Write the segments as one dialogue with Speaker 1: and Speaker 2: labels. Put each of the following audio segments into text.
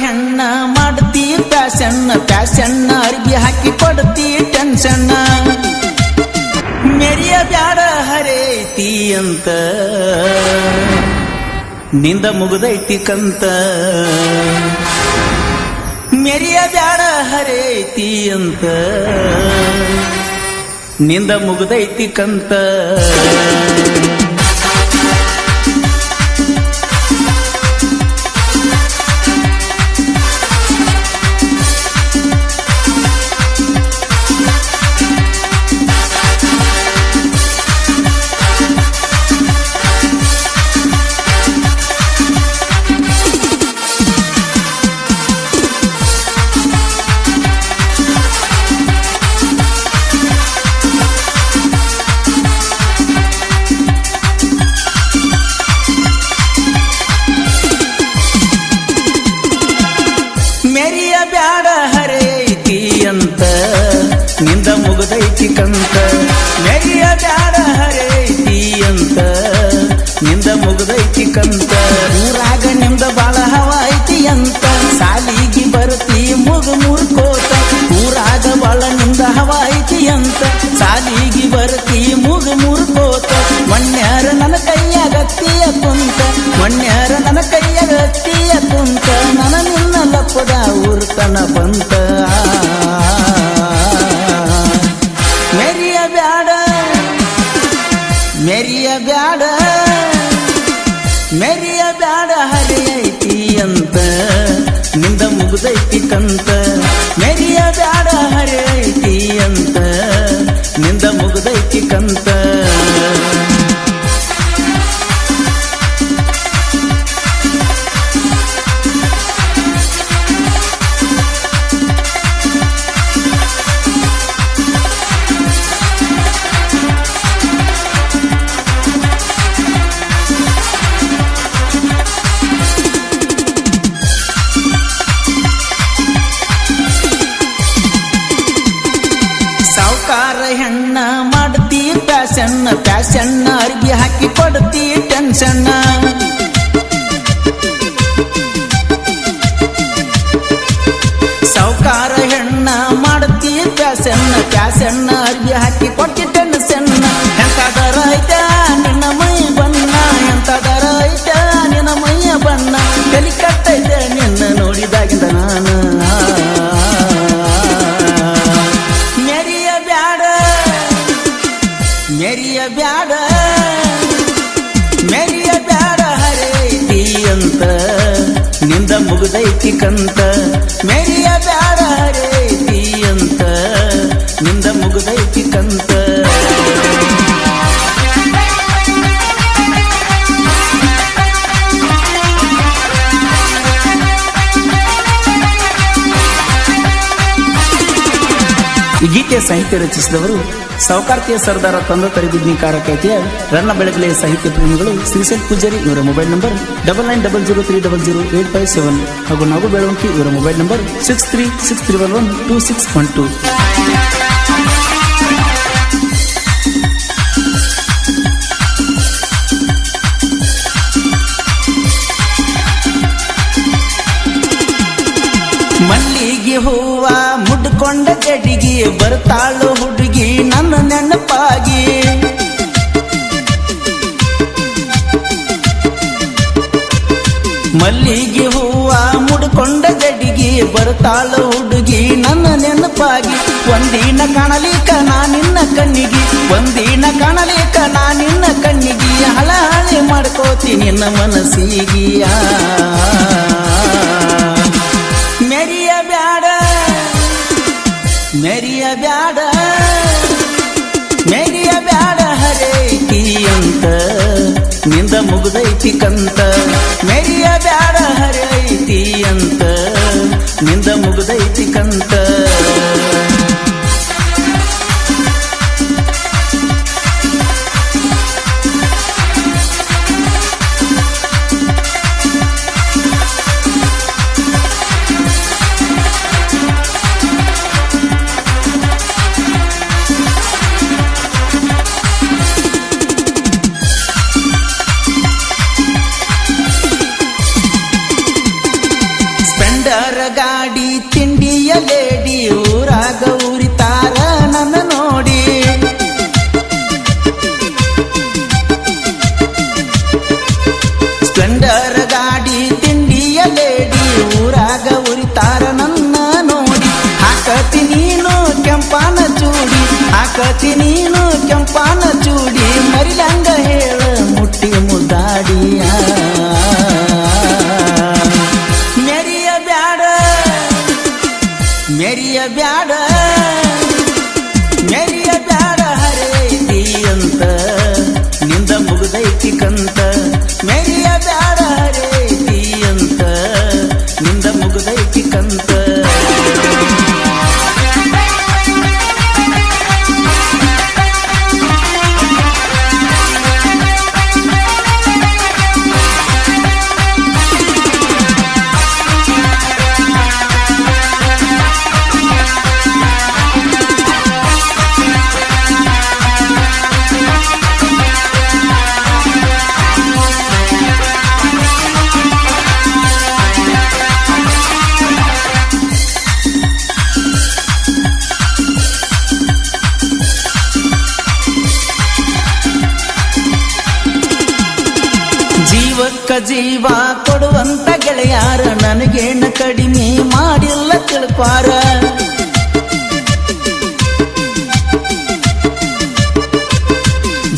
Speaker 1: ಹೆಣ್ಣ ಮಾಡ್ತಿ ಪ್ಯಾಶನ್ ಅರ್ಬಿ ಹಾಕಿ ಕೊಡ್ತಿ ಟೆನ್ಷನ್ ಮೆರಿಯ ಬ್ಯಾಡ ಹರೇತಿ ಅಂತ ನಿಂದ ಮುಗ್ದೈತಿ ಕಂತ ಮೆರಿಯ ಬ್ಯಾಡ ಹರೇತಿ ಅಂತ ನಿಂದ ಮುಗ್ದೈತಿ ಕಂತ ಮೆರಿಯ ಬ್ಯಾಡ ಹರೇತಿ ಅಂತ ನಿಂದ ಮುಗ್ದೈತಿ ಕಂತ ಮೆರಿಯ ಬ್ಯಾಡ ಹರೇತಿ ಅಂತ ನಿಂದ ಮುಗ್ದೈತಿ ಕಂತ ಊರಾಗ ನಿಮ್ದ ಬಾಳ ಹವ ಐತಿ ಅಂತ ಸಾಲಿಗೆ ಬರ್ತಿ ಮುರ್ಕೋತ ಊರಾಗ ಬಾಳ ನಿಮ್ದ ಹವ ಐತಿ ಅಂತ ಸಾಲಿಗೆ ಬರ್ತಿ ಮುರ್ಕೋತ ಮಣ್ಯಾರ ನನ್ನ ಕೈಯಾಗತ್ತಿಯ ಕುಂತ ಮಣ್ಯಾರ ನನ್ನ ಕೈಯಾಗತ್ತಿಯ ಕುಂತ ನನ್ನ ನಿನ್ನ ಲಪ್ಪದ ಊರ್ತನ ಬಂತ ಮೆರಿಯ ಬ್ಯಾಡ ಮೆರಿಯ ಬ್ಯಾಡ ಮೆರಿಯ ಬ್ಯಾಡ ಹರಿಯೈತಿ ಅಂತ ನಿಂದ ಮುಗ್ದೈತಿ ಕಂತ ಮೆರಿಯ ಬ್ಯಾಡ ಹರಿಯೈತಿ ಅಂತ ನಿಂದ ಮುಗ್ದೈತಿ ಕಂತ ಹೆಣ್ಣ ಮಾಡ್ತಿ ಪ್ಯಾಶನ್ ಅರ್ಬಿ ಹಾಕಿ ಕೊಡ್ತಿ ಟೆನ್ಷನ್ ಸಾವುಕಾರ ಹೆಣ್ಣ ಮಾಡ್ತಿ ಪ್ಯಾಶನ್ ಅರ್ಬಿ ಹಾಕಿ ಕೊಡ್ತಿ ಟೆನ್ಷನ್ ಎಂತದರ ಐತ ನಿನ್ನ ಮೈ ಬಣ್ಣ ಎಂತದರ ಐತ ನಿನ್ನ ಮೈಯ ಬಣ್ಣ ಕಲಿ ಕಟ್ಟೈತೆ ನಿನ್ನ ನೋಡಿದಾಗಿಂದ ನಾನು ಮೆರಿಯ ಬ್ಯಾಡ ಮೆರಿಯ ಬ್ಯಾಡ ಹರೇತಿ ಅಂತ ನಿಂದ ಮುಗ್ದೈತಿ ಕಂತ ಮೆರಿಯ ಬ್ಯಾಡ ಹರೇತಿ ಅಂತ ನಿಂದ ಮುಗ್ದೈತಿ ಕಂತ ಈ ಗೀತೆಯ ಸಾಹಿತ್ಯ ರಚಿಸಿದವರು ಸಾವುಕಾರ್ತಿಯ ಸರ್ದಾರ ತಂದ ತರಿಬಿದ್ನಿಕಾರ ಖ್ಯಾತಿಯ ರನ್ನ ಬೆಳಗಲೆಯ ಸಾಹಿತ್ಯ ಪ್ರೇಮಿಗಳು ಶ್ರೀಶೈಲ್ ಪೂಜಾರಿ ಇವರ ಮೊಬೈಲ್ ನಂಬರ್ 9900300857 ಹಾಗೂ ನಾಗು ಬೆಳವಂಕಿ ಇವರ ಮೊಬೈಲ್ ನಂಬರ್ 6363112612. ಮಲ್ಲಿಗೆ ಹೂವ ಮುಡ್ಕೊಂಡ ಜಡಿಗೆ ಬರ್ತಾಳು ಹುಡುಗಿ ನನ್ನ ನೆನಪಾಗಿ ಮಲ್ಲಿಗೆ ಹೂವ ಮುಡ್ಕೊಂಡ ಜಡಿಗೆ ಬರ್ತಾಳು ಹುಡುಗಿ ನನ್ನ ನೆನಪಾಗಿ ಒಂದಿನ ಕಾಣಲಿಕ ನಾ ನಿನ್ನ ಕಣ್ಣಿಗೆ ಒಂದಿನ ಕಾಣಲಿಕ ನಾ ನಿನ್ನ ಕಣ್ಣಿಗೆ ಹಳಹಳಿ ಮಾಡ್ಕೋತಿ ನಿನ್ನ ಮನಸ್ಸಿಗಿಯ ಮೆರಿಯ ಬ್ಯಾಡ ಮೆರಿಯ ಬ್ಯಾಡ ಮೆರಿಯ ಬ್ಯಾಡ ಹರೇತಿ ಅಂತ ನಿಂದ ಮುಗ್ದೈತಿ ಕಂತ ಮೆರಿಯ ಬ್ಯಾಡ ಹರೇತಿ ಅಂತ ನಿಂದ ಮುಗ್ದೈತಿ ಕಂತ ಹಾಕತಿ ನೀನು ಕೆಂಪಾನ ಚೂಡಿ ಮರಿಲಂಗ ಹೇಳ ಮುಟ್ಟಿ ಮುದ್ದಾಡಿಯ ಮೆರಿಯ ಬ್ಯಾಡ ಮೆರಿಯ ಬ್ಯಾಡ ಮೆರಿಯ ಬ್ಯಾಡ ಹರೇತಿ ಅಂತ ನಿಂದ ಮುಗ್ದೈತಿ ಕಂತ ಮೆರಿಯ ಬ್ಯಾಡ ಹರೇತಿ ಅಂತ ನಿಂದ ಮುಗ್ದೈತಿ ಕಂತ ಜೀವಕ್ಕ ಜೀವ ಕೊಡುವಂತ ಗೆಳೆಯಾರ ನನಗೇನ ಕಡಿಮೆ ಮಾಡಿಲ್ಲ ತಿಳ್ಪಾರ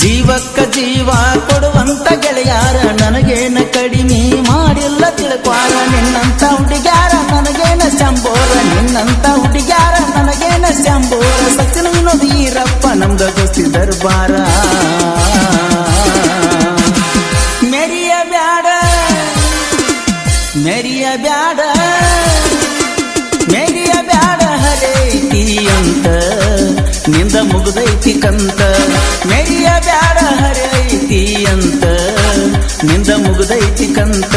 Speaker 1: ಜೀವಕ್ಕ ಜೀವ ಕೊಡುವಂತ ಗೆಳೆಯಾರ ನನಗೇನ ಕಡಿಮೆ ಮಾಡಿಲ್ಲ ತಿಳ್ಪಾರ ನಿನ್ನಂತ ಹುಡುಗ್ಯಾರ ನನಗೇನ ಶಂಬೋರ ನಿನ್ನಂತ ಹುಡುಗ್ಯಾರ ನನಗೇನ ಶಂಬೋರ ಸಚಿನ ವಿನೋದ ಈರಪ್ಪ ನಮ್ದ ದೋಸ್ತಿ ದರ್ಬಾರ ಮೆರಿಯ ಬ್ಯಾಡ ಮೆರಿಯ ಬ್ಯಾಡ ಮೆರಿಯ ಬ್ಯಾಡ ಹರೇತಿ ಅಂತ ನಿಂದ ಮುಗ್ದೈತಿ ಕಂತ ಮೆರಿಯ ಬ್ಯಾಡ ಹರೇತಿ ಅಂತ ನಿಂದ ಮುಗ್ದೈತಿ ಕಂತ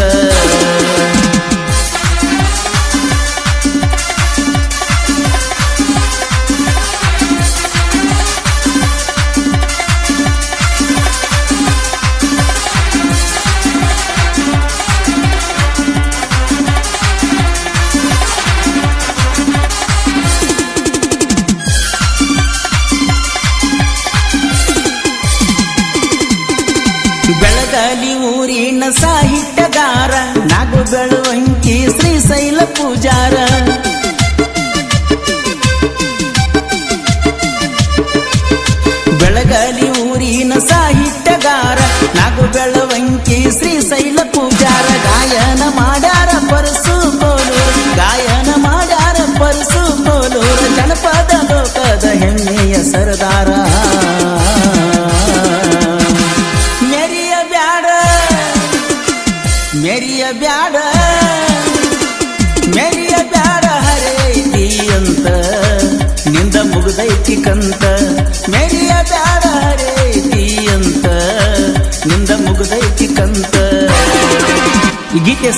Speaker 1: ಬೆಳಗಾಲಿ ಊರಿನ ಸಾಹಿತ್ಯಗಾರ ನಾಗು ಬೆಳವಂಕಿ ಶ್ರೀಶೈಲ ಪೂಜಾರ ಬೆಳಗಾಲಿ ಊರಿನ ಸಾಹಿತ್ಯಗಾರ ನಾಗು ಬೆಳವಂಕಿ ಶ್ರೀಶೈಲ ಪೂಜಾರ ಗಾಯನ ಮಾಡ್ಯಾರ ಪರಸು ಕೋಲೂರು ಗಾಯನ ಮಾಡ್ಯಾರ ಪರಸು ಕೋಲೂರು ಜನಪದ ಲೋಕದ ಹೆಮ್ಮೆಯ ಸರದಾರ ಮೆರಿಯ ಬ್ಯಾಡ ಮೆರಿಯ ಬ್ಯಾಡ ಹರೇತಿ ಅಂತ ನಿಂದ ಮುಗ್ದೈತಿ ಕಂತ ಮೆರಿಯ ಬ್ಯಾಡ ಹರೇತಿ ಅಂತ ನಿಂದ ಮುಗ್ದೈತಿ ಕಂತ ಈ ಗೀತೆ